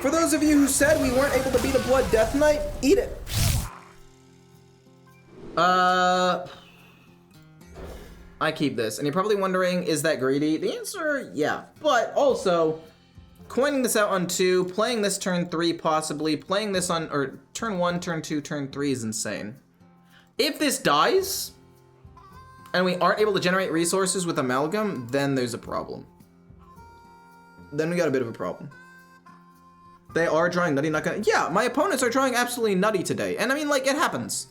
For those of you who said we weren't able to beat a Blood Death Knight, eat it. I keep this, and you're probably wondering, is that greedy? The answer, yeah. But also, coining this out on 2, playing this turn 3 possibly, playing this on, or turn 1, turn 2, turn 3 is insane. If this dies, and we aren't able to generate resources with Amalgam, then there's a problem. Then we got a bit of a problem. They are drawing nutty, not gonna, yeah, my opponents are drawing absolutely nutty today. And I mean, like, it happens.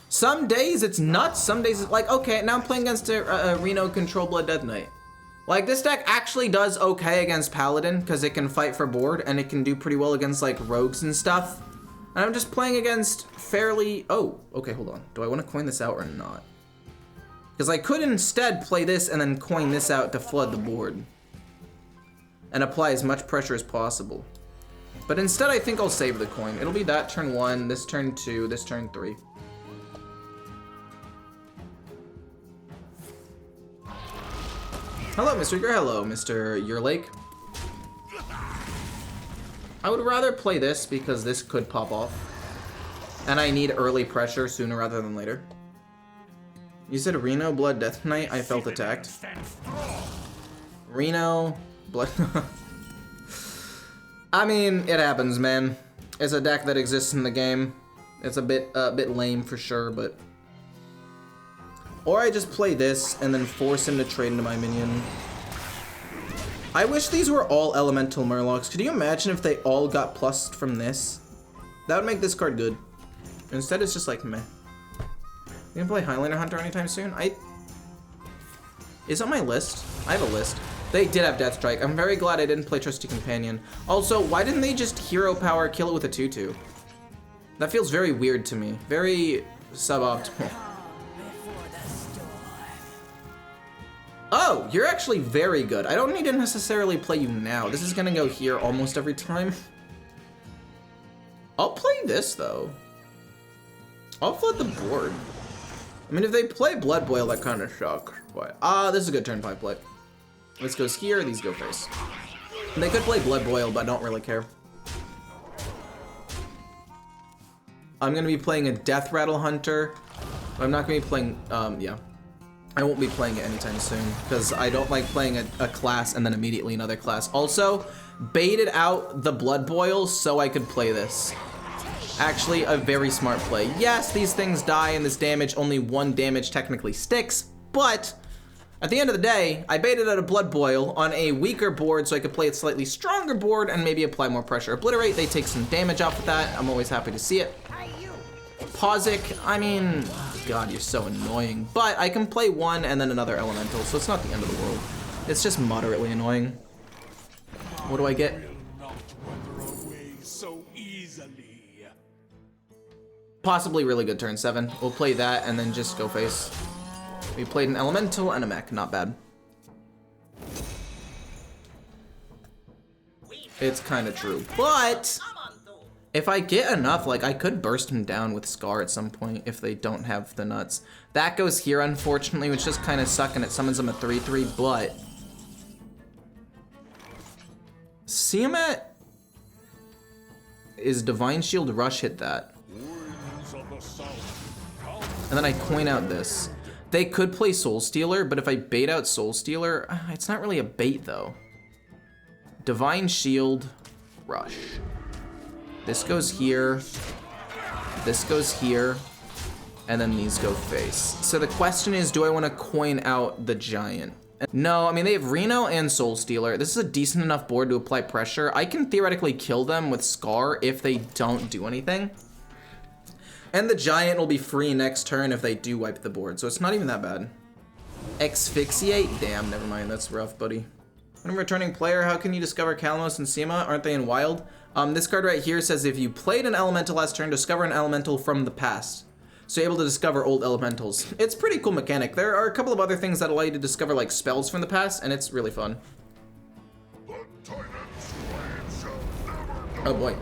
Some days it's nuts, some days it's like, okay, now I'm playing against a Reno Control Blood Death Knight. Like, this deck actually does okay against Paladin, because it can fight for board, and it can do pretty well against, like, rogues and stuff. And I'm just playing against fairly, oh, okay, hold on. Do I want to coin this out or not? Because I could instead play this and then coin this out to flood the board. And apply as much pressure as possible. But instead I think I'll save the coin. It'll be that turn 1, this turn 2, this turn 3. Hello, Mr. Ecore. Hello, Mr. Yearlake. I would rather play this because this could pop off. And I need early pressure sooner rather than later. You said Reno Blood Death Knight, I felt attacked. Reno Blood... I mean, it happens, man. It's a deck that exists in the game. It's a bit lame for sure, but... Or I just play this and then force him to trade into my minion. I wish these were all elemental Murlocs. Could you imagine if they all got plussed from this? That would make this card good. Instead, it's just like meh. You gonna play Highlander Hunter anytime soon? It's on my list. I have a list. They did have Death Strike. I'm very glad I didn't play Trusty Companion. Also, why didn't they just hero power kill it with a 2/2? That feels very weird to me. Very suboptimal. Oh, you're actually very good. I don't need to necessarily play you now. This is gonna go here almost every time. I'll play this though. I'll flood the board. I mean, if they play Blood Boil, that kind of sucks. But this is a good turn 5 play. This goes here, these go face. And they could play Blood Boil, but I don't really care. I'm gonna be playing a Death Rattle Hunter. I'm not gonna be playing, yeah. I won't be playing it anytime soon, because I don't like playing a class and then immediately another class. Also, baited out the Blood Boil so I could play this. Actually, a very smart play. Yes, these things die and this damage, only 1 damage technically sticks, but at the end of the day, I baited out a Blood Boil on a weaker board so I could play a slightly stronger board and maybe apply more pressure. Obliterate, they take some damage off of that. I'm always happy to see it. Pozic, I mean, oh God, you're so annoying. But I can play 1 and then another elemental, so it's not the end of the world. It's just moderately annoying. What do I get? Possibly really good turn 7. We'll play that and then just go face. We played an elemental and a mech, not bad. It's kind of true, but if I get enough, like, I could burst him down with Scar at some point if they don't have the nuts. That goes here, unfortunately, which just kind of suck, and it summons him a 3/3, but Siamat is Divine Shield Rush hit that. And then I coin out this. They could play Soul Stealer, but if I bait out Soul Stealer, it's not really a bait though. Divine Shield Rush. This goes here, this goes here, and then these go face. So the question is, do I want to coin out the Giant? No, I mean, they have Reno and Soul Stealer. This is a decent enough board to apply pressure. I can theoretically kill them with Scar if they don't do anything. And the Giant will be free next turn if they do wipe the board, so it's not even that bad. Asphyxiate? Damn, never mind, that's rough, buddy. When I'm returning player, how can you discover Kalamos and Sima? Aren't they in Wild? This card right here says if you played an elemental last turn, discover an elemental from the past. So you're able to discover old elementals. It's a pretty cool mechanic. There are a couple of other things that allow you to discover like spells from the past, and it's really fun. Oh boy.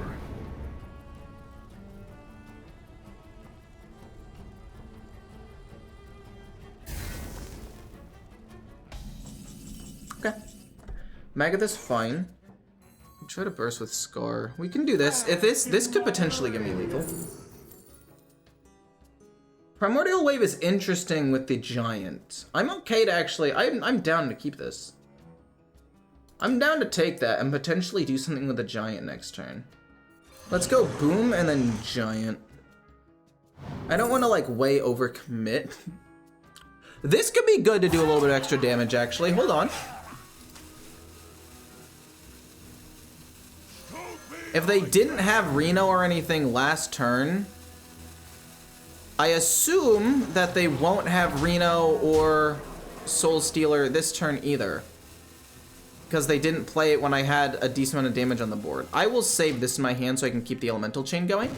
Okay. Magath's fine. Try to burst with Scar. We can do this. If this could potentially get me lethal. Primordial Wave is interesting with the Giant. I'm okay to actually, I'm down to keep this. I'm down to take that and potentially do something with the Giant next turn. Let's go Boom and then Giant. I don't want to like way overcommit. This could be good to do a little bit of extra damage actually. Hold on. If they didn't have Reno or anything last turn, I assume that they won't have Reno or Soul Stealer this turn either. Because they didn't play it when I had a decent amount of damage on the board. I will save this in my hand so I can keep the elemental chain going.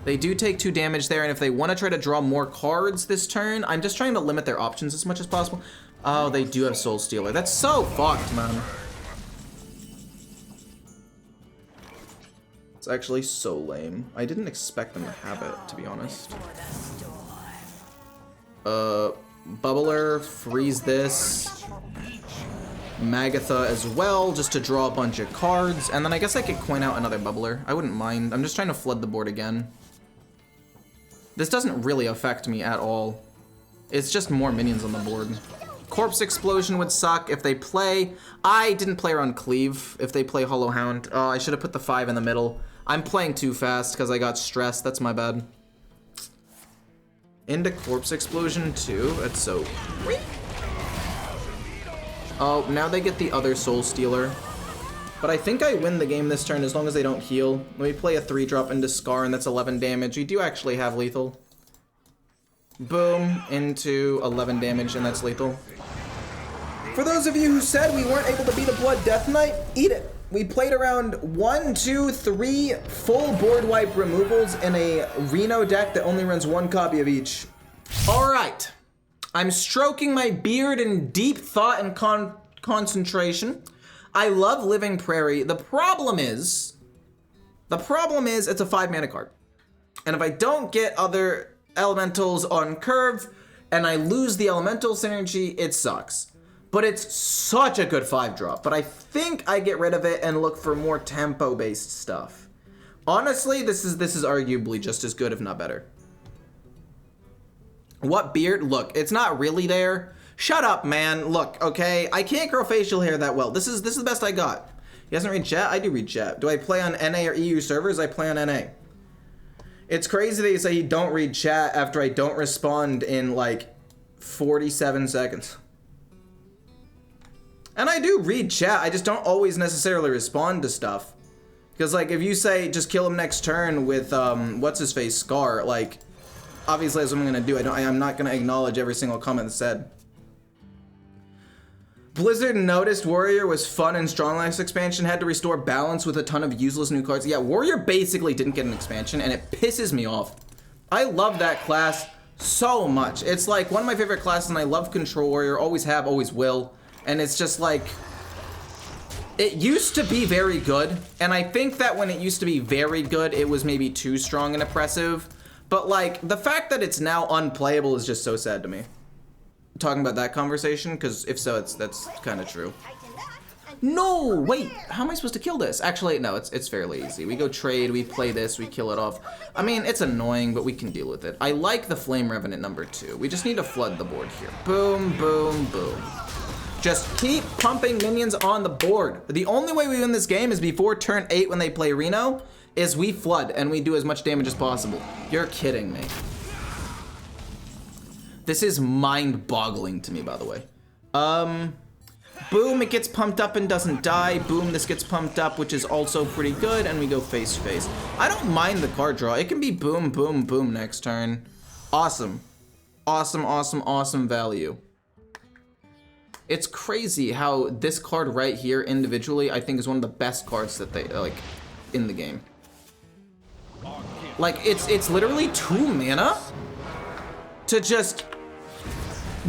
They do take 2 damage there, and if they want to try to draw more cards this turn, I'm just trying to limit their options as much as possible. Oh, they do have Soul Stealer. That's so fucked, man. It's actually so lame. I didn't expect them to have it, to be honest. Bubbler, freeze this. Magatha as well, just to draw a bunch of cards. And then I guess I could coin out another Bubbler. I wouldn't mind. I'm just trying to flood the board again. This doesn't really affect me at all. It's just more minions on the board. Corpse Explosion would suck if they play. I didn't play around Cleave if they play Hollow Hound. Oh, I should have put the 5 in the middle. I'm playing too fast because I got stressed. That's my bad. Into Corpse Explosion too. That's so... Oh, now they get the other Soul Stealer. But I think I win the game this turn as long as they don't heal. Let me play a 3-drop into Scar, and that's 11 damage. We do actually have lethal. Boom, into 11 damage, and that's lethal. For those of you who said we weren't able to beat a Blood Death Knight, eat it. We played around 1, 2, 3 full board wipe removals in a Reno deck that only runs 1 copy of each. All right. I'm stroking my beard in deep thought and concentration. I love Living Prairie. The problem is it's a 5-mana card. And if I don't get other elementals on curve and I lose the elemental synergy, it sucks. But it's such a good 5-drop. But I think I get rid of it and look for more tempo-based stuff. Honestly, this is arguably just as good, if not better. What beard? Look, it's not really there. Shut up, man. Look, okay? I can't grow facial hair that well. This is the best I got. He doesn't read chat? I do read chat. Do I play on NA or EU servers? I play on NA. It's crazy that you say you don't read chat after I don't respond in like 47 seconds. And I do read chat. I just don't always necessarily respond to stuff. Because like if you say just kill him next turn with what's his face Scar, like obviously that's what I'm gonna do. I'm not gonna acknowledge every single comment said. Blizzard noticed Warrior was fun and strong last expansion, had to restore balance with a ton of useless new cards. Yeah, Warrior basically didn't get an expansion and it pisses me off. I love that class so much. It's like one of my favorite classes and I love Control Warrior, always have, always will. And it's just like, it used to be very good. And I think that when it used to be very good, it was maybe too strong and oppressive. But like, the fact that it's now unplayable is just so sad to me. Talking about that conversation, because if so, that's kind of true. No, wait, how am I supposed to kill this? Actually, no, it's fairly easy. We go trade, we play this, we kill it off. I mean, it's annoying, but we can deal with it. I like the Flame Revenant number 2. We just need to flood the board here. Boom, boom, boom. Just keep pumping minions on the board. The only way we win this game is before turn 8 when they play Reno, is we flood and we do as much damage as possible. You're kidding me. This is mind-boggling to me, by the way. Boom, it gets pumped up and doesn't die. Boom, this gets pumped up, which is also pretty good, and we go face-to-face. I don't mind the card draw. It can be boom, boom, boom next turn. Awesome. Awesome, awesome, awesome value. It's crazy how this card right here, individually, I think is one of the best cards that they, like, in the game. Like, it's literally 2 mana to just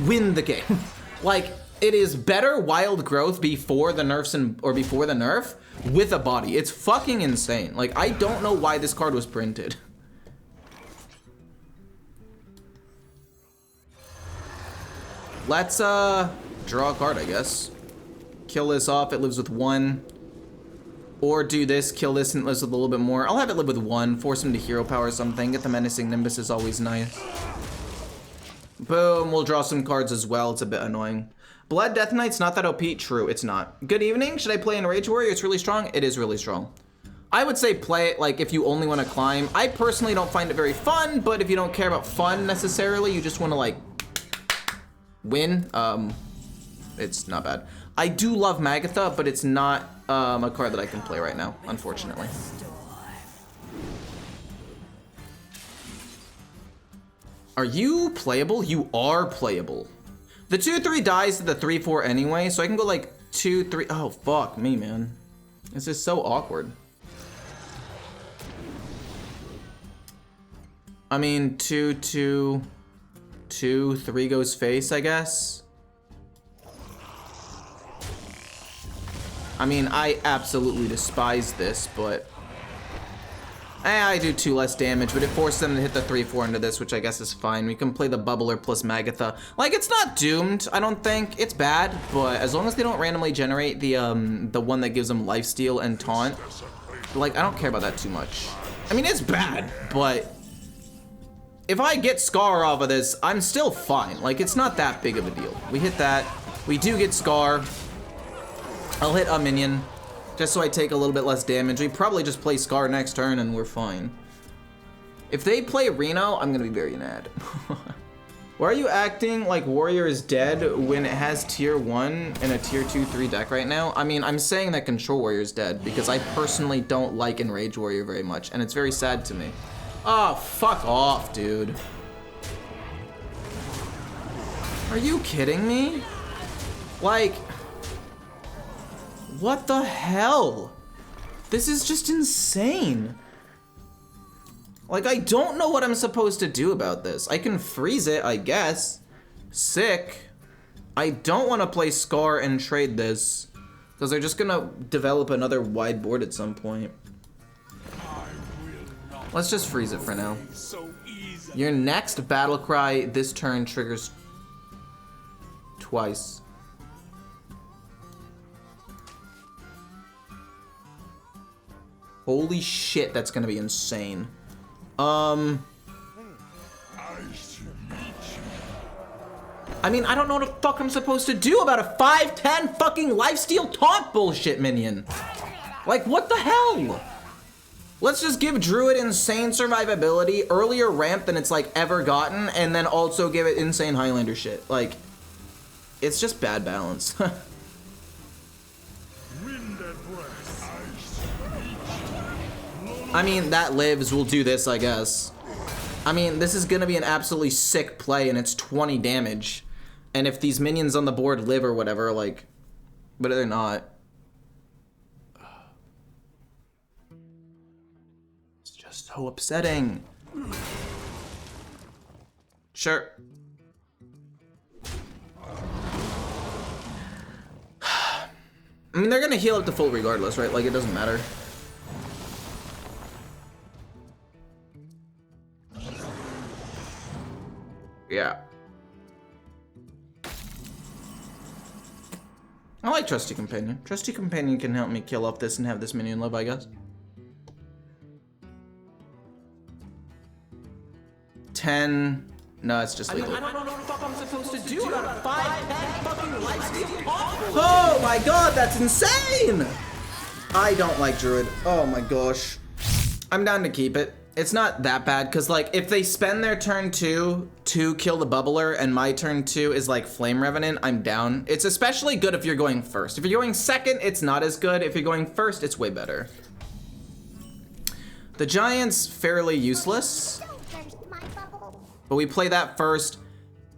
win the game. Like, it is better wild growth before the nerfs or before the nerf with a body. It's fucking insane. Like, I don't know why this card was printed. Let's draw a card, I guess. Kill this off, it lives with 1. Or do this, kill this, and live with a little bit more. I'll have it live with 1, force him to hero power or something. Get the Menacing Nimbus is always nice. Boom, we'll draw some cards as well. It's a bit annoying. Blood Death Knight's not that OP. True, it's not. Good evening. Should I play in Rage Warrior? It's really strong. It is really strong. I would say play it like if you only want to climb. I personally don't find it very fun, but if you don't care about fun necessarily, you just want to like win, it's not bad. I do love Magatha, but it's not a card that I can play right now, unfortunately. Are you playable? You are playable. The 2/3 dies to the 3/4 anyway, so I can go like 2/3. Oh, fuck me, man. This is so awkward. I mean, 2/2, 2/3 goes face, I guess. I mean, I absolutely despise this, but I do 2 less damage, but it forces them to hit the 3/4 into this, which I guess is fine. We can play the Bubbler plus Magatha. Like, it's not doomed, I don't think. It's bad, but as long as they don't randomly generate the one that gives them lifesteal and taunt, like, I don't care about that too much. I mean, it's bad, but if I get Scar off of this, I'm still fine. Like, it's not that big of a deal. We hit that. We do get Scar. I'll hit a minion, just so I take a little bit less damage. We probably just play Scar next turn and we're fine. If they play Reno, I'm gonna be very mad. Why are you acting like Warrior is dead when it has tier 1 and a tier 2/3 deck right now? I mean, I'm saying that Control Warrior is dead because I personally don't like Enrage Warrior very much, and it's very sad to me. Oh, fuck off, dude. Are you kidding me? Like, what the hell? This is just insane. Like, I don't know what I'm supposed to do about this. I can freeze it, I guess. Sick. I don't want to play Scar and trade this, because they're just gonna develop another wide board at some point. Let's just freeze it for now. Your next battle cry this turn triggers twice. Holy shit, that's gonna be insane. I mean, I don't know what the fuck I'm supposed to do about a 5/10 fucking lifesteal taunt bullshit minion. Like, what the hell? Let's just give Druid insane survivability, earlier ramp than it's like ever gotten, and then also give it insane Highlander shit. Like, it's just bad balance. I mean, that lives, we'll do this, I guess. I mean, this is gonna be an absolutely sick play, and it's 20 damage. And if these minions on the board live or whatever, like, but they're not. It's just so upsetting. Sure. I mean, they're gonna heal up to full regardless, right? Like, it doesn't matter. Yeah. I like Trusty Companion. Trusty Companion can help me kill off this and have this minion live, I guess. 10. No, it's just lethal. I don't know what the fuck I'm supposed to do about a 5/10 fucking lifesteal. Oh my god, that's insane! I don't like Druid. Oh my gosh. I'm down to keep it. It's not that bad, because, like, if they spend their turn 2 to kill the Bubbler and my turn 2 is, like, Flame Revenant, I'm down. It's especially good if you're going first. If you're going second, it's not as good. If you're going first, it's way better. The Giant's fairly useless, but we play that first.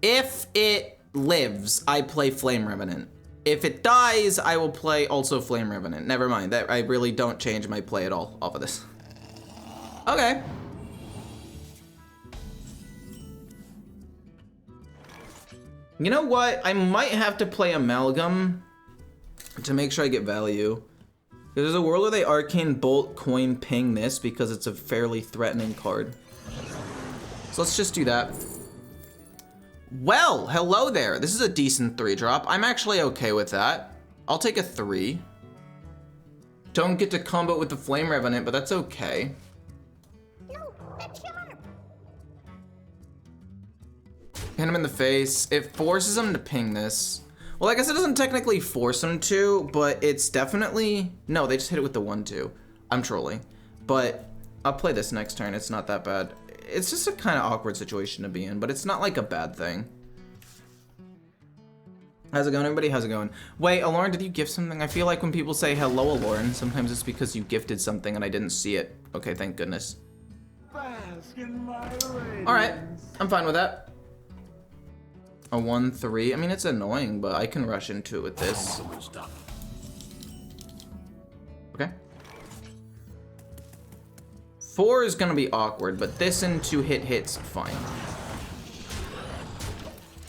If it lives, I play Flame Revenant. If it dies, I will play also Flame Revenant. Never mind, that I really don't change my play at all off of this. Okay. You know what? I might have to play Amalgam to make sure I get value. There's a world where they Arcane Bolt coin ping this because it's a fairly threatening card. So let's just do that. Well, hello there. This is a decent 3-drop. I'm actually okay with that. I'll take a 3. Don't get to combo with the Flame Revenant, but that's okay. No, that's sharp. Hit him in the face. It forces him to ping this. Well, I guess it doesn't technically force him to, but it's definitely... No, they just hit it with the 1-2. I'm trolling. But I'll play this next turn. It's not that bad. It's just a kind of awkward situation to be in, but it's not like a bad thing. How's it going, everybody? How's it going? Wait, Aloran, did you gift something? I feel like when people say hello, Aloran, sometimes it's because you gifted something and I didn't see it. Okay, thank goodness. Alright, I'm fine with that. A 1-3. I mean, it's annoying, but I can rush into it with this. Okay. 4 is gonna be awkward, but this into hits fine.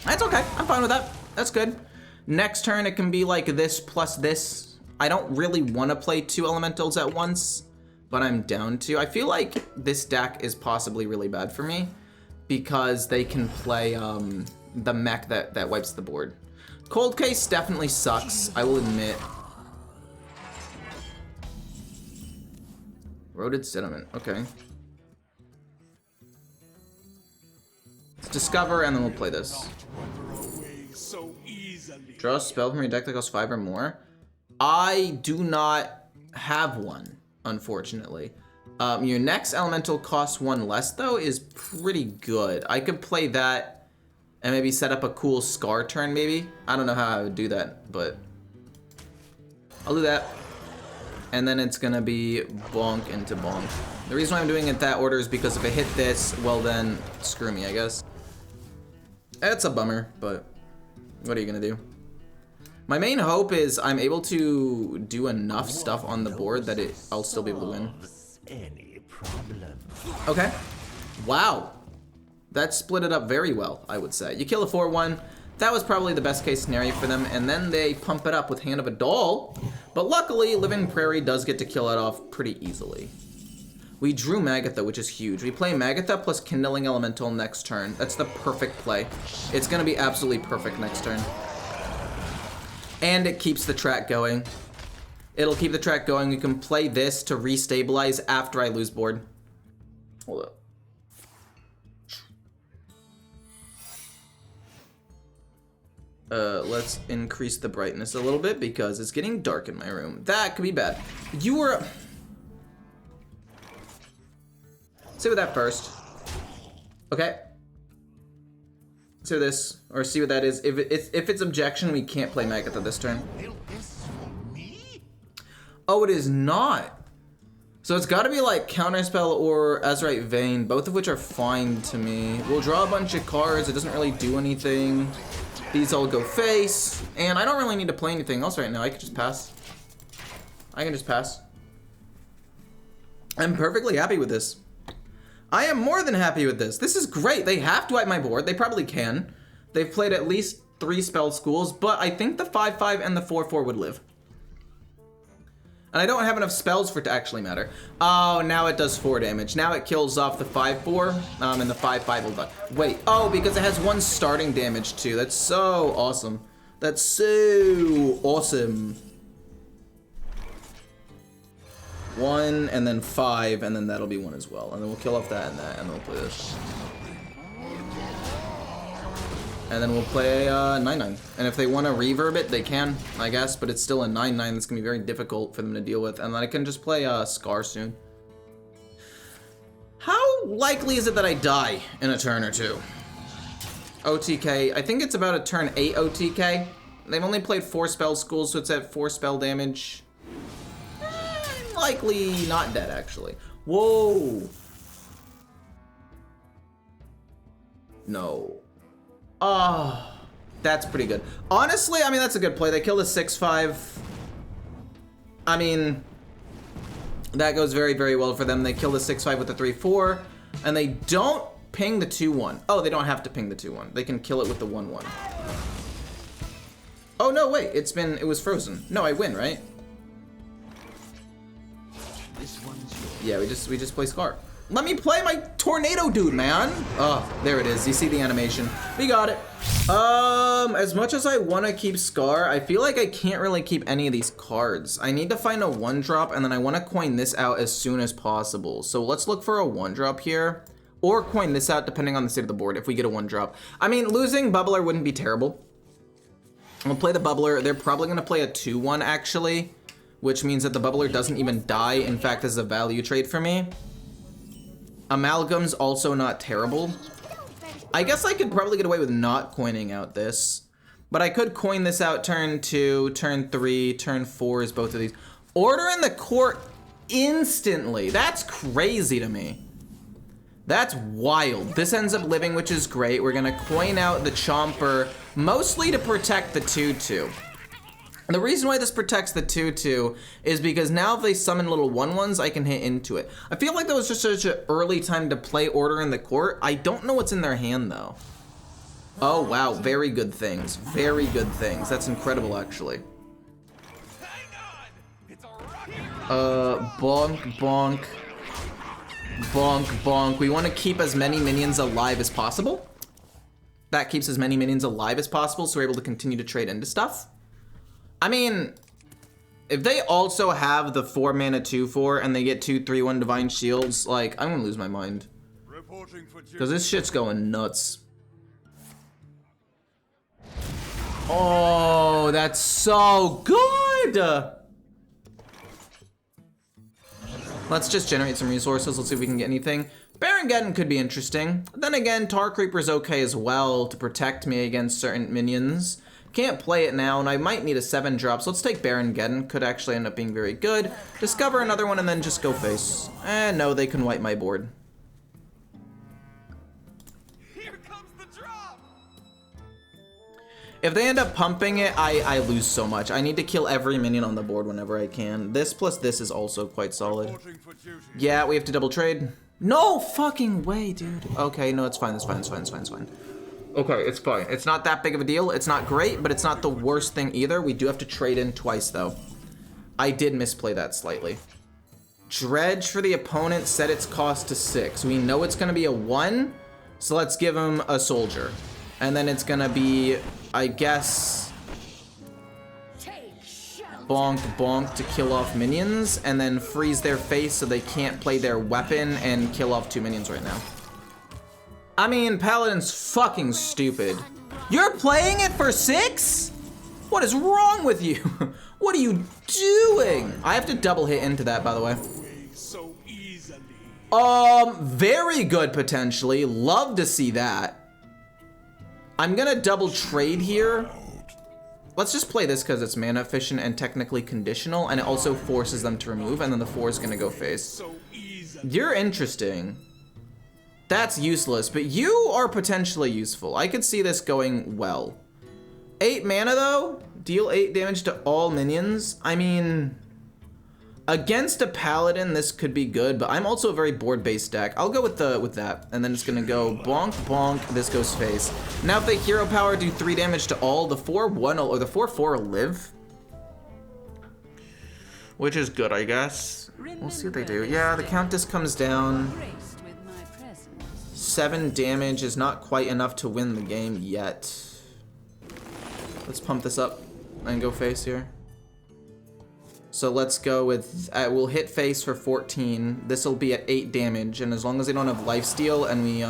That's okay. I'm fine with that. That's good. Next turn, it can be like this plus this. I don't really want to play 2 elementals at once, but I'm down to. I feel like this deck is possibly really bad for me because they can play the mech that wipes the board. Cold Case definitely sucks, I will admit. Roted Sediment, okay. Let's discover and then we'll play this. Draw a spell from your deck that costs 5 or more. I do not have one, unfortunately. Your next elemental costs 1 less though is pretty good. I could play that and maybe set up a cool Scar turn maybe. I don't know how I would do that, but I'll do that. And then it's gonna be bonk into bonk. The reason why I'm doing it that order is because if I hit this, well then, screw me, I guess. It's a bummer, but what are you gonna do? My main hope is I'm able to do enough stuff on the board that I'll still be able to win. Okay. Wow. That split it up very well, I would say. You kill a 4-1. That was probably the best case scenario for them, and then they pump it up with Hand of a Doll. But luckily, Living Prairie does get to kill it off pretty easily. We drew Magatha, which is huge. We play Magatha plus Kindling Elemental next turn. That's the perfect play. It's gonna be absolutely perfect next turn. And it keeps the track going. It'll keep the track going. We can play this to restabilize after I lose board. Hold up. Let's increase the brightness a little bit because it's getting dark in my room. That could be bad. You were... See with that first. Okay. See this, or see what that is. If it's objection, we can't play Magatha this turn. Oh, it is not. So it's got to be like Counterspell or Azurite Vein, both of which are fine to me. We'll draw a bunch of cards. It doesn't really do anything. These all go face, and I don't really need to play anything else right now. I can just pass. I can just pass. I'm perfectly happy with this. I am more than happy with this. This is great. They have to wipe my board. They probably can. They've played at least 3 spell schools, but I think the 5-5 and the 4-4 would live. And I don't have enough spells for it to actually matter. Oh, now it does 4 damage. Now it kills off the 5-4, and the 5-5 will die. Wait, oh, because it has 1 starting damage too. That's so awesome. That's so awesome. 1, and then 5, and then that'll be 1 as well. And then we'll kill off that, and then we'll play this. And then we'll play 9-9. And if they want to reverb it, they can, I guess. But it's still a 9-9 that's going to be very difficult for them to deal with. And then I can just play Scar soon. How likely is it that I die in a turn or 2? OTK. I think it's about a turn 8 OTK. They've only played 4 spell schools, so it's at 4 spell damage. Likely not dead, actually. Whoa. No. Oh, that's pretty good. Honestly, I mean, that's a good play. They killed a 6-5. I mean, that goes very, very well for them. They killed a 6-5 with the 3-4, and they don't ping the 2-1. Oh, they don't have to ping the 2-1. They can kill it with the 1-1. Oh, no, wait. It was frozen. No, I win, right? Yeah, we just play Scar. Let me play my tornado dude, man. Oh, there it is. You see the animation. We got it. As much as I want to keep Scar, I feel like I can't really keep any of these cards. I need to find a 1-drop, and then I want to coin this out as soon as possible. So let's look for a 1-drop here, or coin this out depending on the state of the board if we get a 1-drop. I mean, losing Bubbler wouldn't be terrible. We'll play the Bubbler. They're probably going to play a 2-1 actually, which means that the Bubbler doesn't even die. In fact, this is a value trade for me. Amalgam's also not terrible. I guess I could probably get away with not coining out this, but I could coin this out turn 2, turn 3, turn 4 is both of these. Order in the Court instantly. That's crazy to me. That's wild. This ends up living, which is great. We're gonna coin out the Chomper, mostly to protect the 2/2. And the reason why this protects the 2/2 is because now if they summon little 1/1s, I can hit into it. I feel like that was just such an early time to play Order in the Court. I don't know what's in their hand though. Oh wow, very good things. Very good things. That's incredible actually. Bonk, bonk. Bonk, bonk. We want to keep as many minions alive as possible. That keeps as many minions alive as possible so we're able to continue to trade into stuff. I mean, if they also have the 4-mana 2/4 and they get 2/3/1 Divine Shields, like, I'm gonna lose my mind. Because this shit's going nuts. Oh, that's so good! Let's just generate some resources. Let's see if we can get anything. Baron Geddon could be interesting. Then again, Tar Creeper's okay as well to protect me against certain minions. Can't play it now, and I might need a 7-drop, so let's take Baron Geddon. Could actually end up being very good. Discover another one and then just go face. No, they can wipe my board. Here comes the drop. If they end up pumping it, I lose so much. I need to kill every minion on the board whenever I can. This plus this is also quite solid. Yeah, we have to double trade. No fucking way, dude. Okay, no, it's fine, it's fine, it's fine, it's fine, it's fine. Okay, it's fine. It's not that big of a deal. It's not great, but it's not the worst thing either. We do have to trade in twice, though. I did misplay that slightly. Dredge for the opponent, set its cost to 6. We know it's gonna be a 1, so let's give him a soldier. And then it's gonna be, I guess, bonk bonk to kill off minions, and then freeze their face so they can't play their weapon and kill off 2 minions right now. I mean, Paladin's fucking stupid. You're playing it for 6? What is wrong with you? What are you doing? I have to double hit into that, by the way. So easily. Very good potentially. Love to see that. I'm gonna double trade here. Let's just play this because it's mana efficient and technically conditional, and it also forces them to remove, and then the 4 is gonna go face. You're interesting. That's useless, but you are potentially useful. I could see this going well. 8 mana though? Deal 8 damage to all minions? I mean, against a paladin, this could be good, but I'm also a very board-based deck. I'll go with that, and then it's gonna go bonk, bonk, this goes face. Now if they hero power do 3 damage to all, the 4/1 or the 4/4 will live. Which is good, I guess. We'll see what they do. Yeah, the Countess comes down. 7 damage is not quite enough to win the game yet. Let's pump this up and go face here. So let's go with, we'll hit face for 14. This will be at 8 damage, and as long as they don't have lifesteal and we,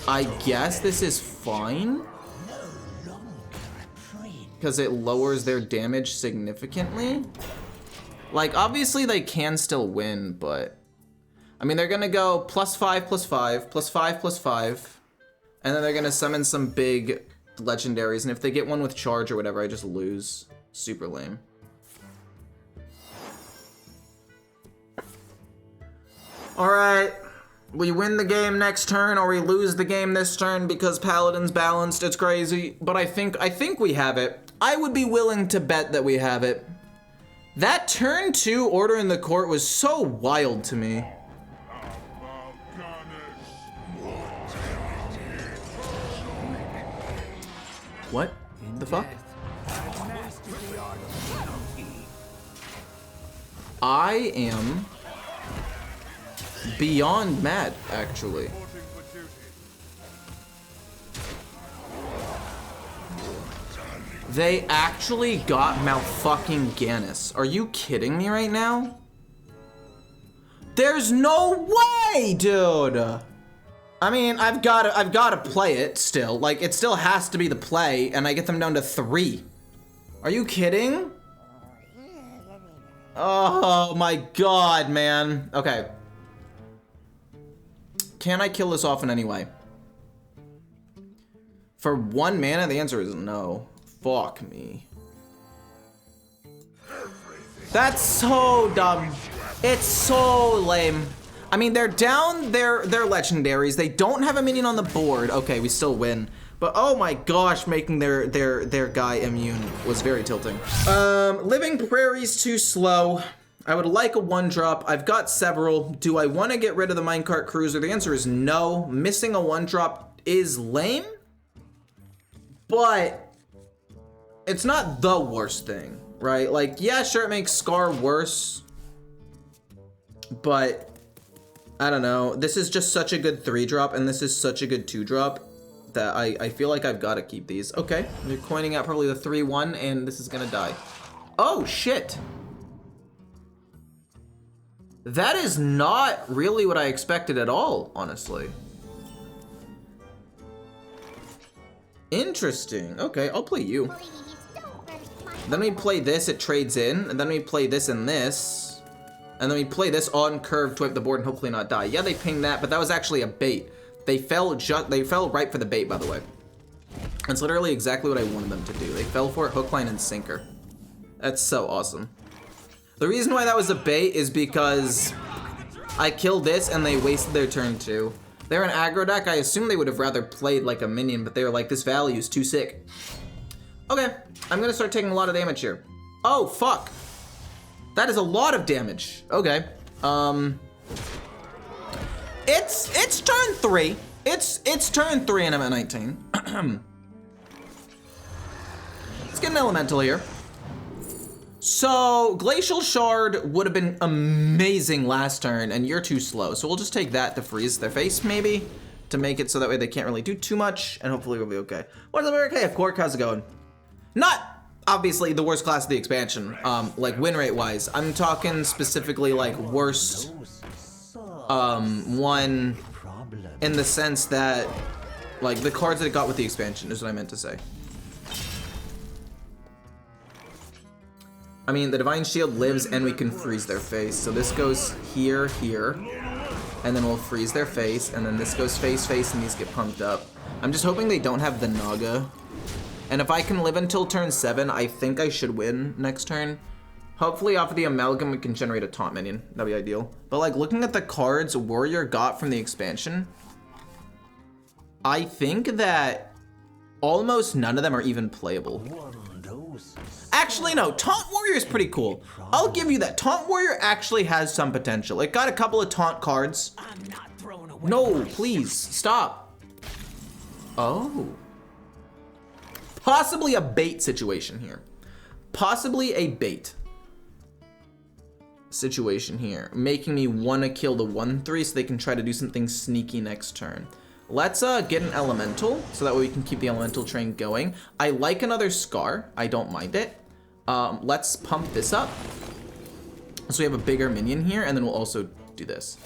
I guess this is fine. Because it lowers their damage significantly. Like, obviously they can still win, but I mean, they're gonna go +5, +5, +5, +5, and then they're gonna summon some big legendaries, and if they get one with charge or whatever, I just lose. Super lame. Alright, we win the game next turn, or we lose the game this turn because Paladin's balanced. It's crazy, but I think we have it. I would be willing to bet that we have it. That turn 2 Order in the Court was so wild to me. What the fuck? I am beyond mad, actually. They actually got Malfucking Ganis. Are you kidding me right now? There's no way, dude. I mean, I've gotta play it still. Like, it still has to be the play, and I get them down to 3. Are you kidding? Oh my god, man. Okay. Can I kill this off in any way? For 1 mana, the answer is no. Fuck me. That's so dumb. It's so lame. I mean, they're down their legendaries. They don't have a minion on the board. Okay, we still win. But oh my gosh, making their guy immune was very tilting. Living Prairie's too slow. I would like a 1-drop. I've got several. Do I want to get rid of the Minecart Cruiser? The answer is no. Missing a 1-drop is lame, but it's not the worst thing, right? Like, yeah, sure, it makes Scar worse, but I don't know. This is just such a good 3-drop, and this is such a good 2-drop that I feel like I've got to keep these. Okay, you're coining out probably the 3-1, and this is gonna die. Oh, shit. That is not really what I expected at all, honestly. Interesting. Okay, I'll play you. Then we play this, it trades in, and then we play this and this. And then we play this on curve to wipe the board and hopefully not die. Yeah, they pinged that, but that was actually a bait. They fell right for the bait, by the way. That's literally exactly what I wanted them to do. They fell for it, hook, line, and sinker. That's so awesome. The reason why that was a bait is because I killed this and they wasted their turn too. They're an aggro deck. I assume they would have rather played like a minion, but they were like, this value is too sick. Okay, I'm gonna start taking a lot of damage here. Oh, fuck. That is a lot of damage. Okay. It's turn 3. It's turn 3 and I'm at 19. Let's get an elemental here. So, Glacial Shard would have been amazing last turn, and you're too slow. So we'll just take that to freeze their face, maybe, to make it so that way they can't really do too much, and hopefully we'll be okay. What is up, Eric? Hey, Quark, how's it going? Not, obviously, the worst class of the expansion, like win rate wise. I'm talking specifically like worst one in the sense that, like, the cards that it got with the expansion is what I meant to say. I mean, the Divine Shield lives and we can freeze their face. So this goes here, here, and then we'll freeze their face, and then this goes face, face, and these get pumped up. I'm just hoping they don't have the Naga. And if I can live until turn 7, I think I should win next turn. Hopefully off of the Amalgam we can generate a taunt minion. That'd be ideal. But like looking at the cards Warrior got from the expansion, I think that almost none of them are even playable. Actually, no, Taunt Warrior is pretty cool. I'll give you that. Taunt Warrior actually has some potential. It got a couple of taunt cards. No, please, stop. Oh. Possibly a bait situation here. Possibly a bait situation here. Making me want to kill the 1/3 so they can try to do something sneaky next turn. Let's get an elemental so that way we can keep the elemental train going. I like another Scar. I don't mind it. Let's pump this up so we have a bigger minion here, and then we'll also do this.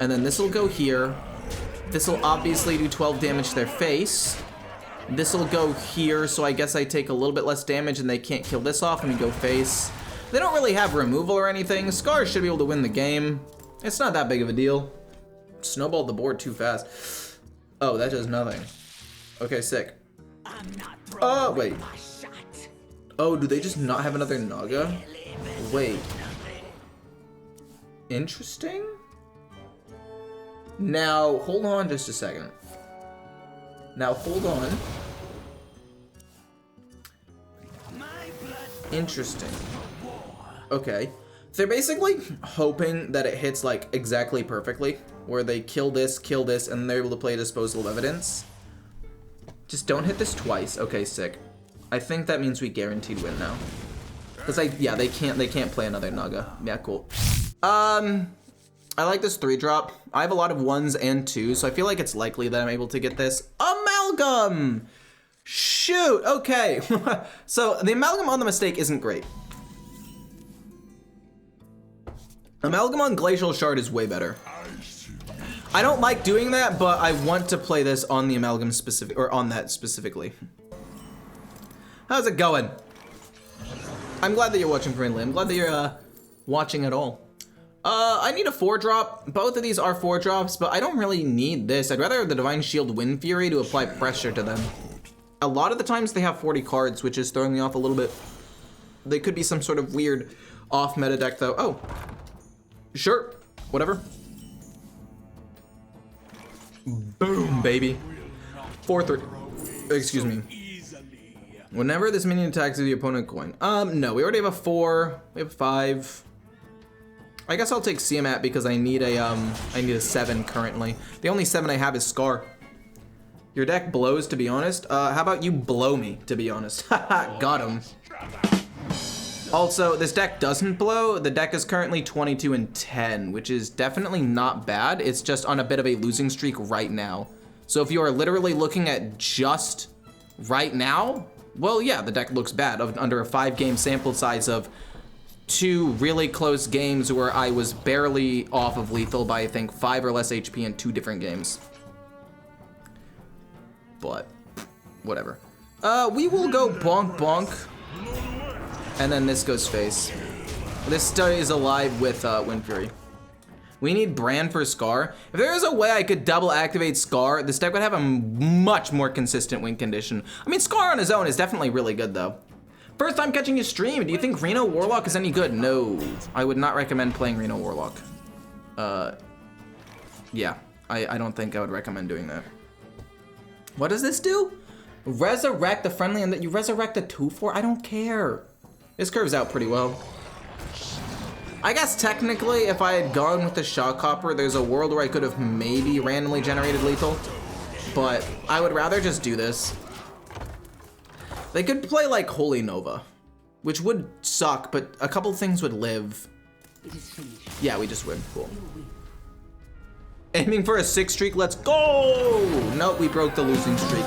And then this will go here. This will obviously do 12 damage to their face. This will go here, so I guess I take a little bit less damage and they can't kill this off, and we go face. They don't really have removal or anything. Scar should be able to win the game. It's not that big of a deal. Snowballed the board too fast. Oh, that does nothing. Okay, sick. Oh, wait. Oh, do they just not have another Naga? Wait. Interesting. Now, hold on just a second. Now, hold on. Interesting. Okay. They're basically hoping that it hits, like, exactly perfectly, where they kill this, and they're able to play Disposal of Evidence. Just don't hit this twice. Okay, sick. I think that means we guaranteed win now. Cause yeah, they can't play another Naga. Yeah, cool. I like this 3-drop. I have a lot of 1s and 2s, so I feel like it's likely that I'm able to get this. Amalgam! Shoot, okay. So the Amalgam on the Mistake isn't great. Amalgam on Glacial Shard is way better. I don't like doing that, but I want to play this on the Amalgam specific, or on that specifically. How's it going? I'm glad that you're watching friendly. I'm glad that you're watching at all. I need a 4-drop. Both of these are 4-drops, but I don't really need this. I'd rather have the Divine Shield Wind Fury to apply pressure to them. A lot of the times they have 40 cards, which is throwing me off a little bit. They could be some sort of weird off-meta deck, though. Oh, sure, whatever. Boom, baby. 4-3. Excuse me. Whenever this minion attacks the opponent coin. No, we already have a 4. We have a 5. I guess I'll take Siamat because I need a 7 currently. The only 7 I have is Scar. Your deck blows, to be honest. How about you blow me, to be honest? Haha, got him. Also, this deck doesn't blow. The deck is currently 22-10, which is definitely not bad. It's just on a bit of a losing streak right now. So if you are literally looking at just right now, well, yeah, the deck looks bad under a 5-game sample size of 2 really close games where I was barely off of lethal by, I think, 5 or less HP in 2 different games. But whatever. We will go bonk bonk. And then this goes face. This stays alive with Wind Fury. We need Brand for Scar. If there is a way I could double activate Scar, this deck would have a much more consistent win condition. I mean, Scar on his own is definitely really good though. First time catching a stream, do you think Reno Warlock is any good? No, I would not recommend playing Reno Warlock. Yeah, I don't think I would recommend doing that. What does this do? Resurrect the friendly and that you resurrect the 2/4? I don't care. This curves out pretty well. I guess technically if I had gone with the Shock Hopper, there's a world where I could have maybe randomly generated lethal, but I would rather just do this. They could play like Holy Nova, which would suck, but a couple things would live. Yeah, we just win, cool. Aiming for a 6 streak, let's go! Nope, we broke the losing streak.